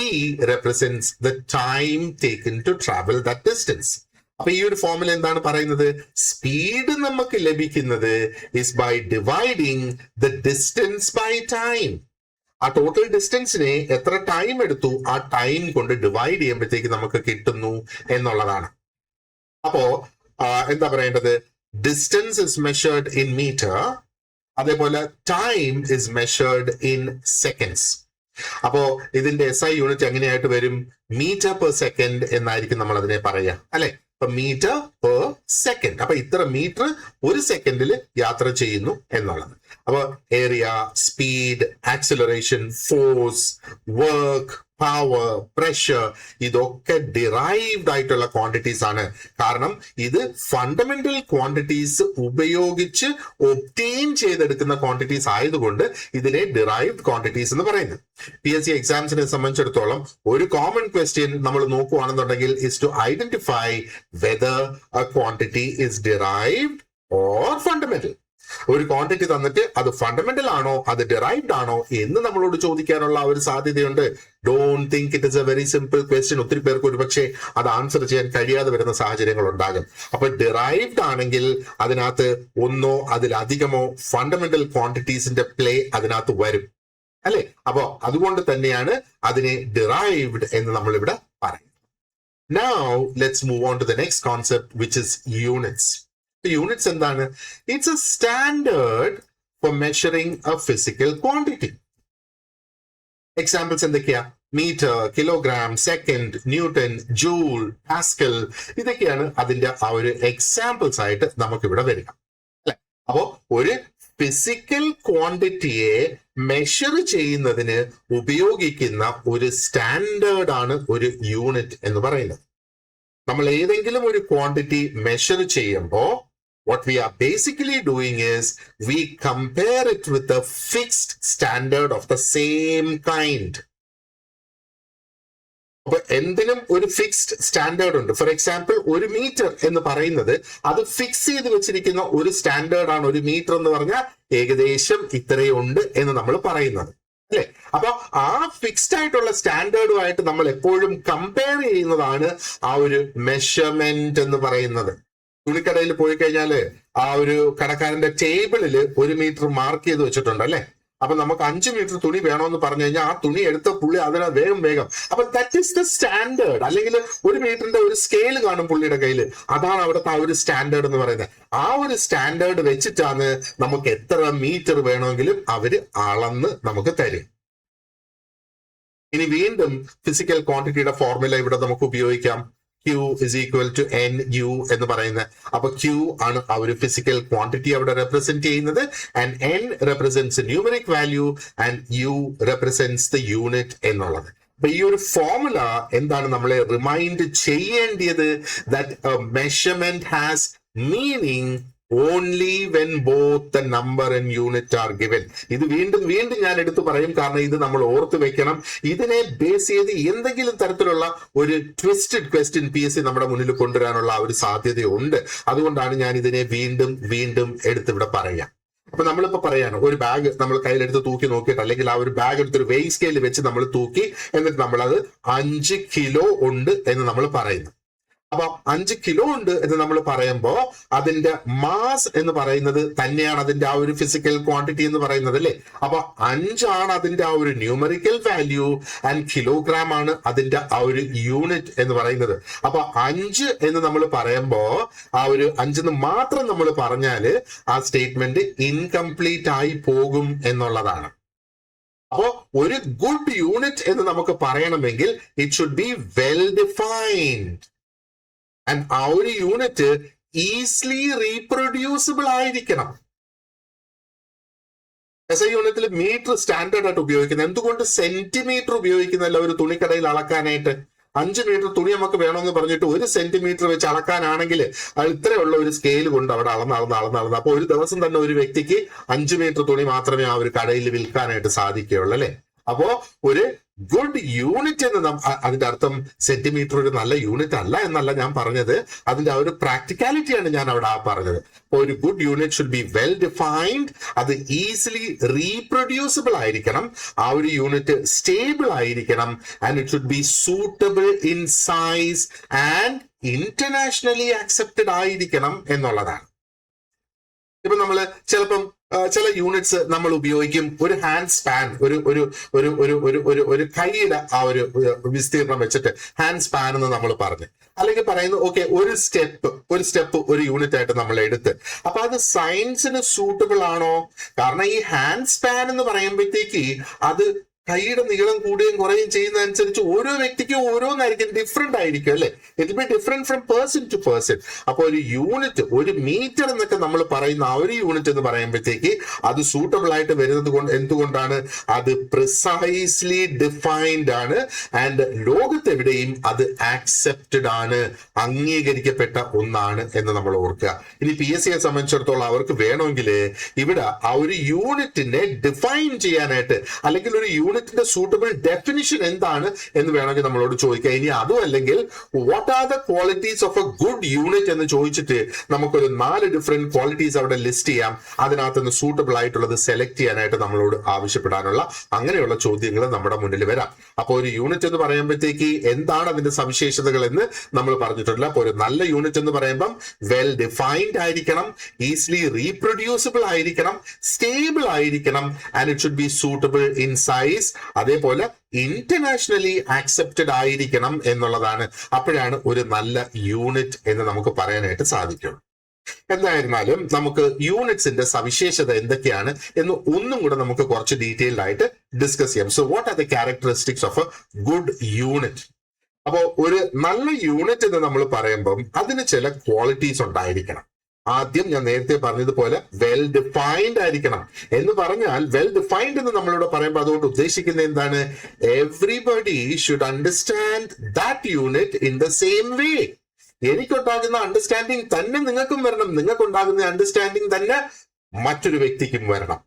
represents the time taken to travel that distance. അപ്പൊ ഈ ഒരു ഫോർമുല എന്താണ് പറയുന്നത്? സ്പീഡ് നമുക്ക് ലഭിക്കുന്നത് is by dividing the distance by time. ആ ടോട്ടൽ ഡിസ്റ്റൻസിനെ എത്ര ടൈം എടുത്തു ആ ടൈം കൊണ്ട് ഡിവൈഡ് ചെയ്യുമ്പോഴത്തേക്ക് നമുക്ക് കിട്ടുന്നു എന്നുള്ളതാണ്. അപ്പോ എന്താ പറയേണ്ടത്? Distance is measured in metre, അതേപോലെ time is measured in seconds. അപ്പോ ഇതിന്റെ SI യൂണിറ്റ് എങ്ങനെയായിട്ട് വരും? മീറ്റർ പെർ സെക്കൻഡ് എന്നായിരിക്കും നമ്മൾ അതിനെ പറയാ അല്ലെ. Metre per second. അപ്പൊ ഇത്ര മീറ്റർ ഒരു സെക്കൻഡിൽ യാത്ര ചെയ്യുന്നു എന്നുള്ളത്. അപ്പൊ area, speed, acceleration, force, work, power, pressure, ഇതൊക്കെ ഡിറൈവ്ഡ് ആയിട്ടുള്ള ക്വാണ്ടിറ്റീസ് ആണ്. കാരണം ഇത് ഫണ്ടമെന്റൽ ക്വാണ്ടിറ്റീസ് ഉപയോഗിച്ച് ഒബ്റ്റെയിൻ ചെയ്തെടുക്കുന്ന ക്വാണ്ടിറ്റീസ് ആയതുകൊണ്ട് ഇതിനെ ഡിറൈവ്ഡ് ക്വാണ്ടിറ്റീസ് എന്ന് പറയുന്നത്. PSC എക്സാംസിനെ സംബന്ധിച്ചിടത്തോളം ഒരു കോമൺ ക്വസ്റ്റ്യൻ നമ്മൾ നോക്കുകയാണെന്നുണ്ടെങ്കിൽ is to identify whether a quantity is derived or fundamental. ഒരു ക്വാണ്ടിറ്റി തന്നിട്ട് അത് ഫണ്ടമെന്റൽ ആണോ അത് ഡിറൈവ്ഡ് ആണോ എന്ന് നമ്മളോട് ചോദിക്കാനുള്ള ഒരു സാധ്യതയുണ്ട്. Don't think it is A very simple question. ഒത്തിരി പേർക്ക് ഒരുപക്ഷെ അത് ആൻസർ ചെയ്യാൻ കഴിയാതെ വരുന്ന സാഹചര്യങ്ങൾ ഉണ്ടാകും. അപ്പൊ ഡിറൈവ്ഡ് ആണെങ്കിൽ അതിനകത്ത് ഒന്നോ അതിലധികമോ ഫണ്ടമെന്റൽ ക്വാണ്ടിറ്റീസിന്റെ പ്ലേ അതിനകത്ത് വരും അല്ലെ. അപ്പോ അതുകൊണ്ട് തന്നെയാണ് അതിനെ ഡിറൈവ്ഡ് എന്ന് നമ്മൾ ഇവിടെ പറയുന്നത്. Now let's move on to the next concept, which is units. Units എന്താണ്? It's a standard for measuring a physical quantity. Examples എന്തൊക്കെയാ? Metre, kilogram, second, newton, joule, pascal, ഇതൊക്കെയാണ് അതിന്റെ ആ ഒരു എക്സാമ്പിൾസ് ആയിട്ട് നമുക്ക് ഇവിടെ വരിക അല്ലെ. അപ്പോ ഒരു ഫിസിക്കൽ ക്വാണ്ടിറ്റിയെ മെഷർ ചെയ്യുന്നതിന് ഉപയോഗിക്കുന്ന ഒരു സ്റ്റാൻഡേർഡ് ആണ് ഒരു യൂണിറ്റ് എന്ന് പറയുന്നത്. നമ്മൾ ഏതെങ്കിലും ഒരു ക്വാണ്ടിറ്റി മെഷർ ചെയ്യുമ്പോൾ what we are basically doing is we compare it with a fixed standard of the same kind. അപ്പൊ എന്തിനും ഒരു ഫിക്സ്ഡ് സ്റ്റാൻഡേർഡ് ഉണ്ട്. ഫോർ എക്സാമ്പിൾ ഒരു മീറ്റർ എന്ന് പറയുന്നത് അത് ഫിക്സ് ചെയ്ത് വെച്ചിരിക്കുന്ന ഒരു സ്റ്റാൻഡേർഡ് ആണ്. ഒരു മീറ്റർ എന്ന് പറഞ്ഞാൽ ഏകദേശം ഇത്രയുണ്ട് എന്ന് നമ്മൾ പറയുന്നത് അല്ലെ. അപ്പൊ ആ ഫിക്സ്ഡ് ആയിട്ടുള്ള സ്റ്റാൻഡേർഡുമായിട്ട് നമ്മൾ എപ്പോഴും കമ്പയർ ചെയ്യുന്നതാണ് ആ ഒരു മെഷർമെന്റ് എന്ന് പറയുന്നത്. തുണിക്കടയിൽ പോയി കഴിഞ്ഞാല് ആ ഒരു കടക്കാരന്റെ ടേബിളിൽ 1 മീറ്റർ മാർക്ക് ചെയ്ത് വെച്ചിട്ടുണ്ട് അല്ലെ. അപ്പൊ നമുക്ക് 5 മീറ്റർ തുണി വേണമെന്ന് പറഞ്ഞു കഴിഞ്ഞാൽ ആ തുണി എടുത്ത പുള്ളി അതിനെ വേഗം അപ്പൊ ദാറ്റ് ഈസ് ദ സ്റ്റാൻഡേർഡ്. അല്ലെങ്കിൽ 1 മീറ്ററിന്റെ ഒരു സ്കെയിൽ കാണും പുള്ളിയുടെ കയ്യിൽ. അതാണ് അവിടുത്തെ ആ ഒരു സ്റ്റാൻഡേർഡ് എന്ന് പറയുന്നത്. ആ ഒരു സ്റ്റാൻഡേർഡ് വെച്ചിട്ടാണ് നമുക്ക് എത്ര മീറ്റർ വേണമെങ്കിലും അവര് അളന്ന് നമുക്ക് തരും. ഇനി വീണ്ടും ഫിസിക്കൽ ക്വാണ്ടിറ്റിയുടെ ഫോർമുല ഇവിടെ നമുക്ക് ഉപയോഗിക്കാം. Q is equal to NU എന്ന് പറയുന്നത്. അപ്പൊ Q ആണ് ആ ഒരു ഫിസിക്കൽ ക്വാണ്ടിറ്റി അവിടെ റെപ്രസെന്റ് ചെയ്യുന്നത്. And N represents a numeric value and U represents the unit എന്നുള്ളത്. അപ്പൊ ഈ ഒരു ഫോർമുല എന്താണ് നമ്മളെ റിമൈൻഡ് ചെയ്യേണ്ടത്? That measurement has meaning only when both the number and unit are given. ഇത് വീണ്ടും ഞാൻ എടുത്തു പറയും, കാരണം ഇത് നമ്മൾ ഓർത്ത് വെക്കണം. ഇതിനെ ബേസ് ചെയ്ത് എന്തെങ്കിലും തരത്തിലുള്ള ഒരു ട്വിസ്റ്റഡ് ക്വസ്റ്റ്യൻ PSC നമ്മുടെ മുന്നിൽ കൊണ്ടുവരാനുള്ള ഒരു സാധ്യതയുണ്ട്. അതുകൊണ്ടാണ് ഞാൻ ഇതിനെ വീണ്ടും എടുത്തിവിടെ പറയാം. അപ്പൊ നമ്മളിപ്പോ പറയാണ്, ഒരു ബാഗ് നമ്മൾ കയ്യിലെടുത്ത് തൂക്കി നോക്കിയിട്ട്, അല്ലെങ്കിൽ ആ ഒരു ബാഗ് എടുത്തൊരു വെയിറ്റ് സ്കെയിൽ വെച്ച് നമ്മൾ തൂക്കി, എന്നിട്ട് നമ്മൾ അത് 5 കിലോ ഉണ്ട് എന്ന് നമ്മൾ പറയുന്നു. അപ്പൊ 5 കിലോ ഉണ്ട് എന്ന് നമ്മൾ പറയുമ്പോൾ അതിന്റെ മാസ് എന്ന് പറയുന്നത് തന്നെയാണ് അതിന്റെ ആ ഒരു ഫിസിക്കൽ ക്വാണ്ടിറ്റി എന്ന് പറയുന്നത് അല്ലേ. അപ്പൊ 5 ആണ് അതിന്റെ ആ ഒരു ന്യൂമറിക്കൽ വാല്യൂ ആൻഡ് കിലോഗ്രാം ആണ് അതിന്റെ ആ ഒരു യൂണിറ്റ് എന്ന് പറയുന്നത്. അപ്പൊ 5 എന്ന് നമ്മൾ പറയുമ്പോ ആ ഒരു 5 എന്ന് മാത്രം നമ്മൾ പറഞ്ഞാല് ആ സ്റ്റേറ്റ്മെന്റ് ഇൻകംപ്ലീറ്റ് ആയി പോകും എന്നുള്ളതാണ്. അപ്പോ ഒരു ഗുഡ് യൂണിറ്റ് എന്ന് നമുക്ക് പറയണമെങ്കിൽ it should be well defined and ആ ഒരു യൂണിറ്റ് ഈസിലി റീപ്രൊഡ്യൂസിബിൾ ആയിരിക്കണം. SI യൂണിറ്റിൽ മീറ്റർ സ്റ്റാൻഡേർഡ് ആയിട്ട് ഉപയോഗിക്കുന്നത്, എന്തുകൊണ്ട് സെന്റിമീറ്റർ ഉപയോഗിക്കുന്നില്ല ഒരു തുണിക്കടയിൽ അളക്കാനായിട്ട്? 5 മീറ്റർ തുണി നമുക്ക് വേണമെന്ന് പറഞ്ഞിട്ട് 1 സെന്റിമീറ്റർ വെച്ച് അളക്കാനാണെങ്കിൽ അത് ഇത്രയുള്ള ഒരു സ്കെയിൽ കൊണ്ട് അവിടെ അളന്ന് അപ്പൊ ഒരു ദിവസം തന്നെ ഒരു വ്യക്തിക്ക് 5 മീറ്റർ തുണി മാത്രമേ ആ ഒരു കടയിൽ വിൽക്കാനായിട്ട് സാധിക്കുകയുള്ളൂ അല്ലെ. അപ്പോ ഒരു ഗുഡ് യൂണിറ്റ് എന്ന് അതിന്റെ അർത്ഥം സെന്റിമീറ്റർ ഒരു നല്ല യൂണിറ്റ് അല്ല എന്നല്ല ഞാൻ പറഞ്ഞത്, അതിന്റെ ആ ഒരു പ്രാക്ടിക്കാലിറ്റിയാണ് ഞാൻ അവിടെ പറഞ്ഞത്. ഒരു good unit should be well defined, അത് ഈസിലി റീപ്രൊഡ്യൂസിബിൾ ആയിരിക്കണം, ആ ഒരു യൂണിറ്റ് സ്റ്റേബിൾ ആയിരിക്കണം, and it should be suitable in size and internationally accepted ആയിരിക്കണം എന്നുള്ളതാണ്. ഇപ്പൊ നമ്മള് ചിലപ്പം ചില യൂണിറ്റ്സ് നമ്മൾ ഉപയോഗിക്കും, ഒരു ഹാൻഡ് സ്പാൻ, ഒരു ഒരു ഒരു ഒരു ഒരു ഒരു ഒരു കൈയുടെ ആ ഒരു വിസ്തീർണം വെച്ചിട്ട് ഹാൻഡ് സ്പാൻ എന്ന് നമ്മൾ പറഞ്ഞു, അല്ലെങ്കിൽ പറയുന്നു ഓക്കെ ഒരു സ്റ്റെപ്പ് ഒരു യൂണിറ്റ് ആയിട്ട് നമ്മൾ എടുത്ത്, അപ്പൊ അത് സയൻസിന് സൂട്ടബിൾ ആണോ? കാരണം ഈ ഹാൻഡ് സ്പാൻ എന്ന് പറയുമ്പോഴത്തേക്ക് അത് കൈയുടെ നീളം കൂടുകയും കുറയുകയും ചെയ്യുന്നതനുസരിച്ച് ഓരോ വ്യക്തിക്കും ഓരോന്നായിരിക്കും, ഡിഫറെന്റ് ആയിരിക്കും അല്ലെ. It be different from person to person. അപ്പൊ ഒരു യൂണിറ്റ്, ഒരു മീറ്റർ എന്നൊക്കെ നമ്മൾ പറയുന്ന ആ ഒരു യൂണിറ്റ് എന്ന് പറയുമ്പോഴത്തേക്ക് അത് സൂട്ടബിൾ ആയിട്ട് വരുന്നത് കൊണ്ട് എന്തുകൊണ്ടാണ്? അത് പ്രിസൈസ്ലി ഡിഫൈൻഡ് ആണ് ആൻഡ് ലോകത്തെവിടെയും അത് ആക്സെപ്റ്റഡ് ആണ്, അംഗീകരിക്കപ്പെട്ട ഒന്നാണ് എന്ന് നമ്മൾ ഓർക്കുക. ഇനി PSCയെ സംബന്ധിച്ചിടത്തോളം അവർക്ക് വേണമെങ്കിൽ ഇവിടെ ആ ഒരു യൂണിറ്റിനെ ഡിഫൈൻ ചെയ്യാനായിട്ട്, അല്ലെങ്കിൽ ഒരു യൂണിറ്റിന്റെ സൂട്ടബിൾ ഡെഫിനിഷൻ എന്താണ് എന്ന് വേണമെങ്കിൽ നമ്മളോട് ചോദിക്കാം. ഇനി അതും അല്ലെങ്കിൽ what are the qualities of A good unit എന്ന് ചോദിച്ചിട്ട് നമുക്കൊരു 4 ഡിഫറെന്റ് ക്വാളിറ്റീസ് അവിടെ ലിസ്റ്റ് ചെയ്യാം. അതിനകത്ത് നിന്ന് സൂട്ടബിൾ ആയിട്ടുള്ളത് സെലക്ട് ചെയ്യാനായിട്ട് നമ്മളോട് ആവശ്യപ്പെടാനുള്ള അങ്ങനെയുള്ള ചോദ്യങ്ങൾ നമ്മുടെ മുന്നിൽ വരാം. അപ്പോൾ ഒരു യൂണിറ്റ് എന്ന് പറയുമ്പോഴത്തേക്ക് എന്താണ് അതിന്റെ സവിശേഷതകൾ എന്ന് നമ്മൾ പറഞ്ഞിട്ടില്ല. അപ്പോൾ ഒരു നല്ല യൂണിറ്റ് എന്ന് പറയുമ്പം വെൽ ഡിഫൈൻഡ് ആയിരിക്കണം, ഈസിലി റീപ്രൊഡ്യൂസിബിൾ ആയിരിക്കണം, സ്റ്റേബിൾ ആയിരിക്കണം, and it should be suitable in size, അതേപോലെ ഇന്റർനാഷണലി ആക്സെപ്റ്റഡ് ആയിരിക്കണം എന്നുള്ളതാണ്. അപ്പോഴാണ് ഒരു നല്ല യൂണിറ്റ് എന്ന് നമുക്ക് പറയാനായിട്ട് സാധിക്കും. എന്തായിരുന്നാലും നമുക്ക് യൂണിറ്റ്സിന്റെ സവിശേഷത എന്തൊക്കെയാണ് എന്ന് ഒന്നും കൂടെ നമുക്ക് കുറച്ച് ഡീറ്റെയിൽഡ് ആയിട്ട് ഡിസ്കസ് ചെയ്യാം. So what are the characteristics of A good unit? അപ്പോ ഒരു നല്ല യൂണിറ്റ് എന്ന് നമ്മൾ പറയുമ്പം അതിന് ചില ക്വാളിറ്റീസ് ഉണ്ടായിരിക്കണം. ആദ്യം ഞാൻ നേരത്തെ പറഞ്ഞതുപോലെ വെൽ ഡിഫൈൻഡ് ആയിരിക്കണം എന്ന് പറഞ്ഞാൽ, വെൽ ഡിഫൈൻഡ് എന്ന് നമ്മളിവിടെ പറയുമ്പോൾ അതുകൊണ്ട് ഉദ്ദേശിക്കുന്നത് എന്താണ്? Everybody should understand that unit in the same way. എനിക്കുണ്ടാകുന്ന അണ്ടർസ്റ്റാൻഡിങ് തന്നെ നിങ്ങൾക്കും വരണം, നിങ്ങൾക്കുണ്ടാകുന്ന അണ്ടർസ്റ്റാൻഡിങ് തന്നെ മറ്റൊരു വ്യക്തിക്കും വരണം.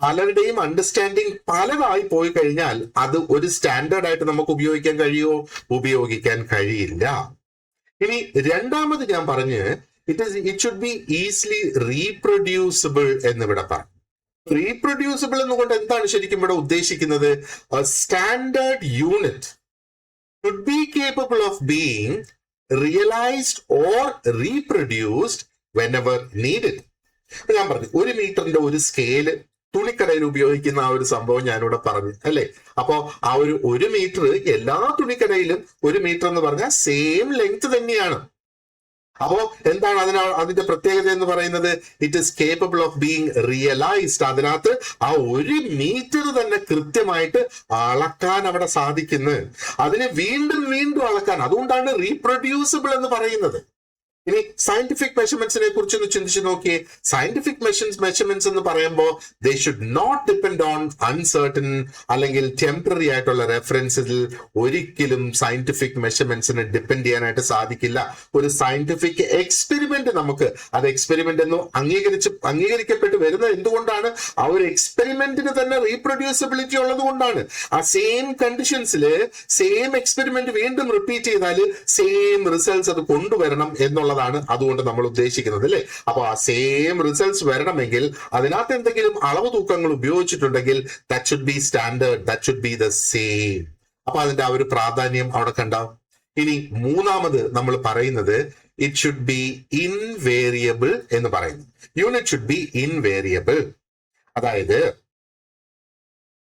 പലരുടെയും അണ്ടർസ്റ്റാൻഡിങ് പലതായി പോയി കഴിഞ്ഞാൽ അത് ഒരു സ്റ്റാൻഡേർഡ് ആയിട്ട് നമുക്ക് ഉപയോഗിക്കാൻ കഴിയുമോ? ഉപയോഗിക്കാൻ കഴിയില്ല. ഇനി രണ്ടാമത് ഞാൻ പറഞ്ഞ് it should be easily reproducible എന്നിവിടെ പറഞ്ഞു. റീപ്രൊഡ്യൂസിബിൾ എന്നുകൊണ്ട് എന്താണ് ശരിക്കും ഇവിടെ ഉദ്ദേശിക്കുന്നത്? Standard unit should be capable of being realized or reproduced whenever needed. ഞാൻ പറഞ്ഞു 1 മീറ്ററിന്റെ ഒരു സ്കെയില് തുണിക്കടയിൽ ഉപയോഗിക്കുന്ന ആ ഒരു സംഭവം ഞാനിവിടെ പറഞ്ഞു അല്ലെ. അപ്പോ ആ ഒരു 1 മീറ്റർ എല്ലാ തുണിക്കടയിലും 1 മീറ്റർ എന്ന് പറഞ്ഞാൽ സെയിം ലെങ്ത് തന്നെയാണ്. അപ്പോ എന്താണ് അതിന്റെ പ്രത്യേകത എന്ന് പറയുന്നത്? It is capable of being realised. അതിനകത്ത് ആ 1 മീറ്റർ തന്നെ കൃത്യമായിട്ട് അളക്കാൻ അവിടെ സാധിക്കുന്നു, അതിനെ വീണ്ടും വീണ്ടും അളക്കാൻ. അതുകൊണ്ടാണ് റീപ്രൊഡ്യൂസിബിൾ എന്ന് പറയുന്നത്. ഇനി സയന്റിഫിക് മെഷർമെന്റ്സിനെ കുറിച്ച് ഒന്ന് ചിന്തിച്ചു നോക്കിയേ. സയന്റിഫിക് മെഷർമെന്റ്സ് എന്ന് പറയുമ്പോൾ they should not depend on uncertain അല്ലെങ്കിൽ ടെമ്പററി ആയിട്ടുള്ള റെഫറൻസിൽ ഒരിക്കലും സയന്റിഫിക് മെഷർമെന്റ്സിന് ഡിപ്പെൻഡ് ചെയ്യാനായിട്ട് സാധിക്കില്ല. ഒരു സയന്റിഫിക് എക്സ്പെരിമെന്റ് നമുക്ക് അത് എക്സ്പെരിമെന്റ് എന്ന് അംഗീകരിക്കപ്പെട്ട് വരുന്നത് എന്തുകൊണ്ടാണ്? ആ ഒരു എക്സ്പെരിമെന്റിന് തന്നെ റീപ്രൊഡ്യൂസിബിലിറ്റി ഉള്ളത് കൊണ്ടാണ്. ആ സെയിം കണ്ടീഷൻസിൽ സെയിം എക്സ്പെരിമെന്റ് വീണ്ടും റിപ്പീറ്റ് ചെയ്താൽ സെയിം റിസൾട്ട്സ് അത് കൊണ്ടുവരണം എന്നുള്ള അതുകൊണ്ട് നമ്മൾ ഉദ്ദേശിക്കുന്നത് അല്ലേ. അപ്പൊ ആ സെയിം റിസൾട്ട്സ് വരണമെങ്കിൽ അതിനകത്ത് എന്തെങ്കിലും അളവ് തൂക്കങ്ങൾ ഉപയോഗിച്ചിട്ടുണ്ടെങ്കിൽ that should be standard, that should be the same. അപ്പൊ അതിന്റെ ആ ഒരു പ്രാധാന്യം അവിടെ കണ്ടാവും. ഇനി മൂന്നാമത് നമ്മൾ പറയുന്നത് ഇറ്റ് ഷുഡ് ബി ഇൻവേരിയബിൾ എന്ന് പറയുന്നു. Unit should be invariable. അതായത്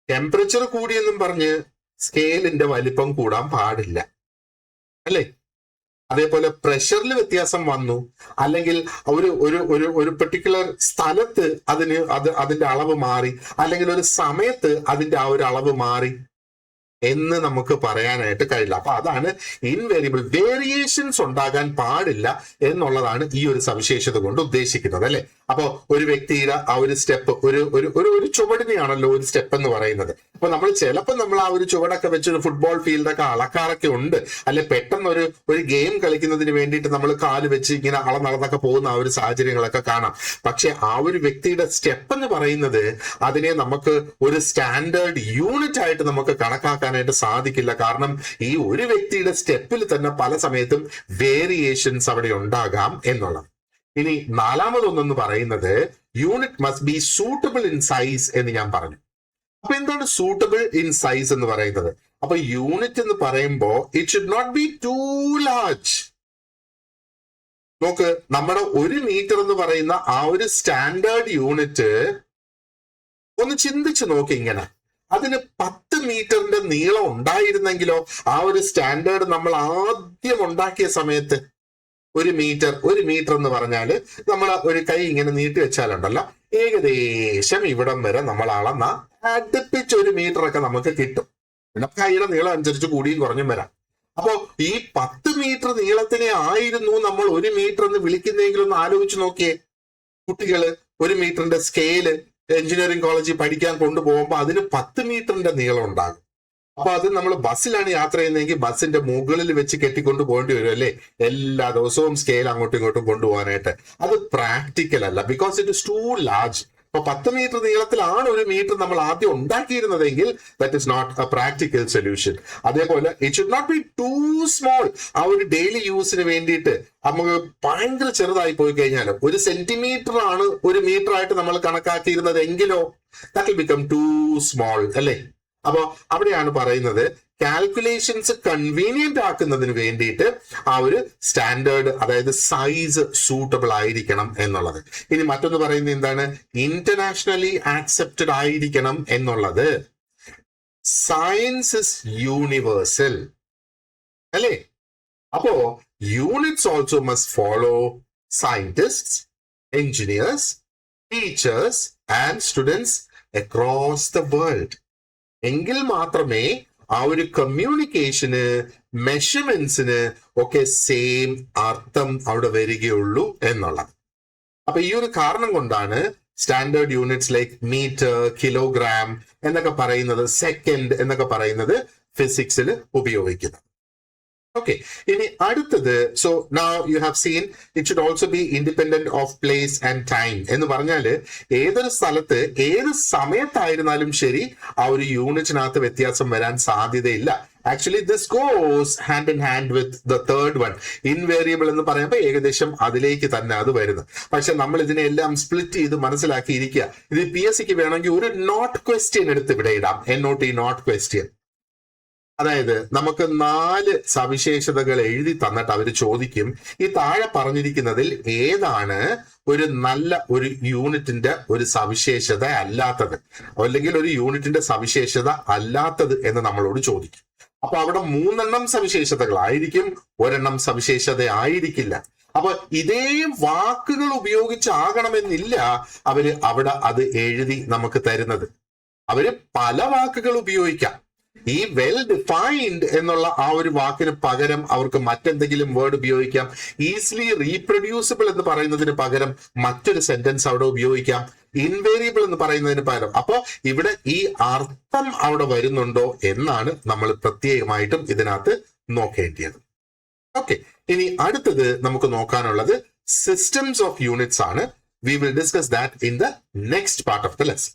ടെമ്പറേച്ചർ കൂടിയെന്നും പറഞ്ഞ് സ്കെയിലിന്റെ വലിപ്പം കൂടാൻ പാടില്ല, അല്ലേ? അതേപോലെ പ്രഷറിൽ വ്യത്യാസം വന്നു, അല്ലെങ്കിൽ ഒരു ഒരു ഒരു ഒരു പെർട്ടിക്കുലർ സ്ഥലത്ത് അതിന്റെ അളവ് മാറി, അല്ലെങ്കിൽ ഒരു സമയത്ത് അതിന്റെ ആ ഒരു അളവ് മാറി എന്ന് നമുക്ക് പറയാനായിട്ട് കഴിയില്ല. അപ്പൊ അതാണ് ഇൻവേരിയബിൾ. വേരിയേഷൻസ് ഉണ്ടാകാൻ പാടില്ല എന്നുള്ളതാണ് ഈ ഒരു സവിശേഷത കൊണ്ട് ഉദ്ദേശിക്കുന്നത്, അല്ലെ? അപ്പൊ ഒരു വ്യക്തിയുടെ ആ ഒരു സ്റ്റെപ്പ്, ഒരു ചുവടിനെയാണല്ലോ ഒരു സ്റ്റെപ്പ് എന്ന് പറയുന്നത്. അപ്പൊ ചിലപ്പോൾ നമ്മൾ ആ ഒരു ചുവടൊക്കെ വെച്ച് ഒരു ഫുട്ബോൾ ഫീൽഡൊക്കെ അളക്കാറൊക്കെ ഉണ്ട്, അല്ലെ? പെട്ടെന്ന് ഒരു ഗെയിം കളിക്കുന്നതിന് വേണ്ടിയിട്ട് നമ്മൾ കാല് വെച്ച് ഇങ്ങനെ അളന്നളന്നൊക്കെ പോകുന്ന ആ ഒരു സാഹചര്യങ്ങളൊക്കെ കാണാം. പക്ഷെ ആ ഒരു വ്യക്തിയുടെ സ്റ്റെപ്പ് എന്ന് പറയുന്നത് അതിനെ നമുക്ക് ഒരു സ്റ്റാൻഡേർഡ് യൂണിറ്റ് ആയിട്ട് നമുക്ക് കണക്കാക്കാനായിട്ട് സാധിക്കില്ല. കാരണം ഈ ഒരു വ്യക്തിയുടെ സ്റ്റെപ്പിൽ തന്നെ പല സമയത്തും വേരിയേഷൻസ് അവിടെ ഉണ്ടാകാം എന്നുള്ളത്. ഇനി നാലാമതൊന്നെന്ന് പറയുന്നത് unit must be suitable in size എന്ന് ഞാൻ പറഞ്ഞു. അപ്പൊ എന്താണ് സൂട്ടബിൾ ഇൻ സൈസ് എന്ന് പറയുന്നത്? അപ്പൊ യൂണിറ്റ് എന്ന് പറയുമ്പോ it should not be too large. നോക്ക്, നമ്മുടെ 1 മീറ്റർ എന്ന് പറയുന്ന ആ ഒരു സ്റ്റാൻഡേർഡ് യൂണിറ്റ് ഒന്ന് ചിന്തിച്ചു നോക്കി. ഇങ്ങനെ അതിന് 10 മീറ്ററിന്റെ നീളം ഉണ്ടായിരുന്നെങ്കിലോ, ആ ഒരു സ്റ്റാൻഡേർഡ് നമ്മൾ ആദ്യം ഉണ്ടാക്കിയ സമയത്ത് 1 മീറ്റർ എന്ന് പറഞ്ഞാല് നമ്മൾ ഒരു കൈ ഇങ്ങനെ നീട്ടി വെച്ചാലുണ്ടല്ലോ, ഏകദേശം ഇവിടം വരെ നമ്മൾ അളന്ന അടുപ്പിച്ച് 1 മീറ്റർ ഒക്കെ നമുക്ക് കിട്ടും. പിന്നെ കൈയുടെ നീളം അനുസരിച്ച് കൂടിയും കുറഞ്ഞും വരാം. അപ്പോ ഈ 10 മീറ്റർ നീളത്തിനെ ആയിരുന്നു നമ്മൾ 1 മീറ്റർ എന്ന് വിളിക്കുന്നതെങ്കിലും ഒന്ന് ആലോചിച്ച് നോക്കിയേ. കുട്ടികള് 1 മീറ്ററിന്റെ സ്കെയില് എഞ്ചിനീയറിംഗ് കോളേജിൽ പഠിക്കാൻ കൊണ്ടുപോകുമ്പോൾ അതിന് 10 മീറ്ററിന്റെ നീളം ഉണ്ടാകും. അപ്പൊ അത് നമ്മൾ ബസ്സിലാണ് യാത്ര ചെയ്യുന്നതെങ്കിൽ ബസ്സിന്റെ മുകളിൽ വെച്ച് കെട്ടിക്കൊണ്ട് പോകേണ്ടി വരും, അല്ലേ? എല്ലാ ദിവസവും സ്കെയിൽ അങ്ങോട്ടും ഇങ്ങോട്ടും കൊണ്ടുപോകാനായിട്ട്. അത് പ്രാക്ടിക്കൽ അല്ല, because it is too large. അപ്പൊ 10 മീറ്റർ നീളത്തിലാണ് 1 മീറ്റർ നമ്മൾ ആദ്യം ഉണ്ടാക്കിയിരുന്നതെങ്കിൽ that is not a practical solution. അതേപോലെ it should not be too small. ആ ഒരു ഡെയിലി യൂസിന് വേണ്ടിയിട്ട് നമുക്ക് ഭയങ്കര ചെറുതായി പോയി കഴിഞ്ഞാൽ 1 സെന്റിമീറ്റർ ആണ് 1 മീറ്റർ ആയിട്ട് നമ്മൾ കണക്കാക്കിയിരുന്നത് എങ്കിലോ that will become too small, അല്ലേ? അപ്പോ അവിടെയാണ് പറയുന്നത് കാൽക്കുലേഷൻസ് കൺവീനിയന്റ് ആക്കുന്നതിന് വേണ്ടിയിട്ട് ആ ഒരു സ്റ്റാൻഡേർഡ്, അതായത് സൈസ് സൂട്ടബിൾ ആയിരിക്കണം എന്നുള്ളത്. ഇനി മറ്റൊന്ന് പറയുന്നത് എന്താണ്? ഇന്റർനാഷണലി ആക്സെപ്റ്റഡ് ആയിരിക്കണം എന്നുള്ളത്. സയൻസ് ഇസ് യൂണിവേഴ്സൽ, അല്ലേ? അപ്പോ units also must follow scientist, engineers, teachers and students across the world. എങ്കിൽ മാത്രമേ ആ ഒരു കമ്മ്യൂണിക്കേഷന്, മെഷർമെന്റ്സിന് ഒക്കെ സെയിം അർത്ഥം അവിടെ വരികയുള്ളൂ എന്നുള്ളത്. അപ്പൊ ഈ ഒരു കാരണം കൊണ്ടാണ് standard units like metre, kilogram എന്നൊക്കെ പറയുന്നത്, സെക്കൻഡ് എന്നൊക്കെ പറയുന്നത് ഫിസിക്സിൽ ഉപയോഗിക്കുന്നത്. ഓക്കെ, ഇനി അടുത്തത്, so now you have seen it should also be independent of place and time എന്ന് പറഞ്ഞാല് ഏതൊരു സ്ഥലത്ത് ഏത് സമയത്തായിരുന്നാലും ശരി ആ ഒരു യൂണിറ്റിനകത്ത് വ്യത്യാസം വരാൻ സാധ്യതയില്ല. Actually this goes hand in hand with the third one, invariable എന്ന് പറയുമ്പോൾ ഏകദേശം അതിലേക്ക് തന്നെ അത് വരുന്നു. പക്ഷെ നമ്മൾ ഇതിനെല്ലാം സ്പ്ലിറ്റ് ചെയ്ത് മനസ്സിലാക്കിയിരിക്കുക. ഇത് PSCക്ക് വേണമെങ്കിൽ ഒരു നോട്ട് ക്വസ്റ്റ്യൻ എടുത്ത് ഇവിടെ ഇടാം, NOT നോട്ട് ക്വസ്റ്റ്യൻ. അതായത് നമുക്ക് 4 സവിശേഷതകൾ എഴുതി തന്നിട്ട് അവർ ചോദിക്കും, ഈ താഴെ പറഞ്ഞിരിക്കുന്നതിൽ ഏതാണ് ഒരു നല്ല ഒരു യൂണിറ്റിന്റെ ഒരു സവിശേഷത അല്ലാത്തത്, അല്ലെങ്കിൽ ഒരു യൂണിറ്റിന്റെ സവിശേഷത അല്ലാത്തത് എന്ന് നമ്മളോട് ചോദിക്കും. അപ്പൊ അവിടെ 3 സവിശേഷതകളായിരിക്കും, 1 സവിശേഷത ആയിരിക്കില്ല. അപ്പൊ ഇതേ വാക്കുകൾ ഉപയോഗിച്ചാകണമെന്നില്ല അവര് അവിടെ അത് എഴുതി നമുക്ക് തരുന്നത്. അവര് പല വാക്കുകൾ ഉപയോഗിക്കാം. ഈ വെൽ ഡിഫൈൻഡ് എന്നുള്ള ആ ഒരു വാക്കിന് പകരം അവർക്ക് മറ്റെന്തെങ്കിലും വേർഡ് ഉപയോഗിക്കാം. ഈസിലി റീപ്രൊഡ്യൂസിബിൾ എന്ന് പറയുന്നതിന് പകരം മറ്റൊരു സെന്റൻസ് അവിടെ ഉപയോഗിക്കാം. ഇൻവേരിയബിൾ എന്ന് പറയുന്നതിന് പകരം. അപ്പോ ഇവിടെ ഈ അർത്ഥം അവിടെ വരുന്നുണ്ടോ എന്നാണ് നമ്മൾ പ്രത്യേകമായിട്ടും ഇതിനകത്ത് നോക്കേണ്ടത്. ഓക്കെ, ഇനി അടുത്തത് നമുക്ക് നോക്കാനുള്ളത് സിസ്റ്റംസ് ഓഫ് യൂണിറ്റ്സ് ആണ്. We will discuss that in the next part of the lesson.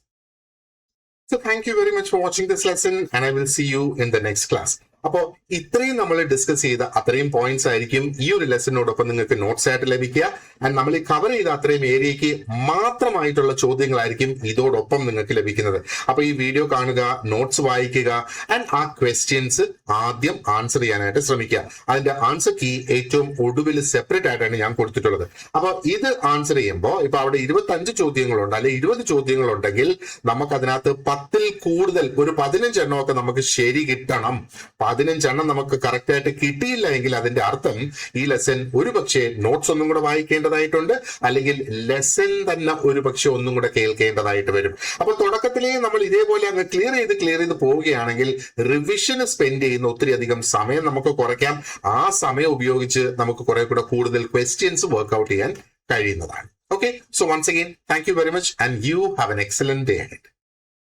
So thank you very much for watching this lesson and I will see you in the next class. അപ്പോൾ ഇത്രയും നമ്മൾ discuss ചെയ്ത അത്രയും points ആയിരിക്കും ഈ ഒരു ലെസണിനോടൊപ്പം നിങ്ങൾക്ക് notes ആയിട്ട് ലഭിക്കുക. ആൻഡ് നമ്മൾ ഈ കവർ ചെയ്ത അത്രയും ഏരിയയ്ക്ക് മാത്രമായിട്ടുള്ള ചോദ്യങ്ങളായിരിക്കും ഇതോടൊപ്പം നിങ്ങൾക്ക് ലഭിക്കുന്നത്. അപ്പൊ ഈ വീഡിയോ കാണുക, നോട്ട്സ് വായിക്കുക ആൻഡ് ആ ക്വസ്റ്റ്യൻസ് ആദ്യം ആൻസർ ചെയ്യാനായിട്ട് ശ്രമിക്കുക. അതിന്റെ ആൻസർ കീ ഏറ്റവും ഒടുവിൽ സെപ്പറേറ്റ് ആയിട്ടാണ് ഞാൻ കൊടുത്തിട്ടുള്ളത്. അപ്പൊ ഇത് ആൻസർ ചെയ്യുമ്പോൾ ഇപ്പൊ അവിടെ 25 ചോദ്യങ്ങളുണ്ട് അല്ലെ 20 ചോദ്യങ്ങളുണ്ടെങ്കിൽ നമുക്ക് അതിനകത്ത് 10ൽ കൂടുതൽ ഒരു 15 എണ്ണമൊക്കെ നമുക്ക് ശരി കിട്ടണം. 15 എണ്ണം നമുക്ക് കറക്റ്റ് ആയിട്ട് കിട്ടിയില്ല എങ്കിൽ അതിന്റെ അർത്ഥം ഈ ലെസൺ ഒരുപക്ഷെ നോട്ട്സ് ഒന്നും കൂടെ വായിക്കേണ്ടതായിട്ടുണ്ട്, അല്ലെങ്കിൽ ലെസൺ തന്നെ ഒരുപക്ഷെ ഒന്നും കൂടെ കേൾക്കേണ്ടതായിട്ട് വരും. അപ്പൊ തുടക്കത്തിലേ നമ്മൾ ഇതേപോലെ അങ്ങ് ക്ലിയർ ചെയ്ത് പോവുകയാണെങ്കിൽ റിവിഷന് സ്പെൻഡ് ചെയ്യുന്ന ഒത്തിരി അധികം സമയം നമുക്ക് കുറയ്ക്കാം. ആ സമയം ഉപയോഗിച്ച് നമുക്ക് കുറെ കൂടെ കൂടുതൽ ക്വസ്റ്റ്യൻസ് വർക്ക്ഔട്ട് ചെയ്യാൻ കഴിയുന്നതാണ്. Okay, so once again, thank you very much and you have an excellent day ahead.